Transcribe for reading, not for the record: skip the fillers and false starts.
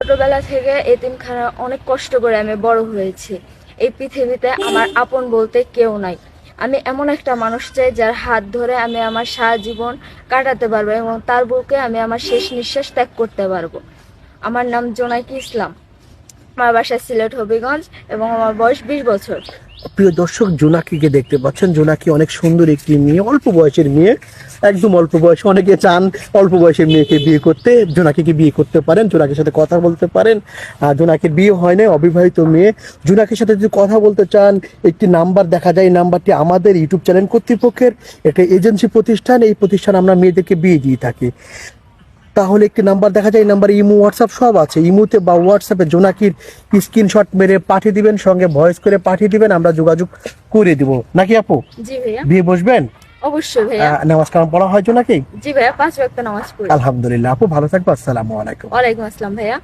ছোটবেলা থেকে এতিমখানা অনেক কষ্ট করে আমি বড় হয়েছি। এই পৃথিবীতে আমার আপন বলতে কেউ নাই। আমি এমন একটা মানুষ চাই যার হাত ধরে আমি আমার সারা জীবন কাটাতে পারবো এবং তার বুকে আমি আমার শেষ নিঃশ্বাস ত্যাগ করতে পারবো। আমার নাম জোনাকি ইসলাম। আমার বাসা সিলেট হবিগঞ্জ এবং আমার বয়স 20 বছর। প্রিয় দর্শক, জোনাকিকে দেখতে পাচ্ছেন। জোনাকি অনেক সুন্দর একটি মেয়ে, অল্প বয়সের মেয়ে, একদম অল্প বয়সে। অনেকে চান অল্প বয়সের মেয়েকে বিয়ে করতে, জোনাকিকে বিয়ে করতে পারেন, জোনাকির সাথে কথা বলতে পারেন। আর জোনাকির বিয়ে হয় না, অবিবাহিত মেয়ে। জোনাকির সাথে যদি কথা বলতে চান, একটি নাম্বার দেখা যায়। এই নাম্বারটি আমাদের ইউটিউব চ্যানেল কর্তৃপক্ষের একটা এজেন্সি প্রতিষ্ঠান। এই প্রতিষ্ঠান আমরা মেয়েদেরকে বিয়ে দিয়ে থাকি। তাহলে একটি নাম্বার দেখা যায়, এই নাম্বারে ইমো হোয়াটসঅ্যাপ সব আছে। ইমোতে বা হোয়াটসঅ্যাপে জোনাকির স্ক্রিনশট মেরে পাঠিয়ে দিবেন, সঙ্গে ভয়েস করে পাঠিয়ে দিবেন, আমরা যোগাযোগ করে দিব। নাকি আপু? জি ভাইয়া। বিয়ে বসবেন? অবশ্যই ভাইয়া। নামাজ কালাম পড়া হয় জোনাকি? জি ভাইয়া, 5 ওয়াক্ত নামাজ পড়ি। আলহামদুলিল্লাহ। আপু ভালো থাকবো। আসসালামু আলাইকুম। ওয়ালাইকুম আসসালাম ভাইয়া।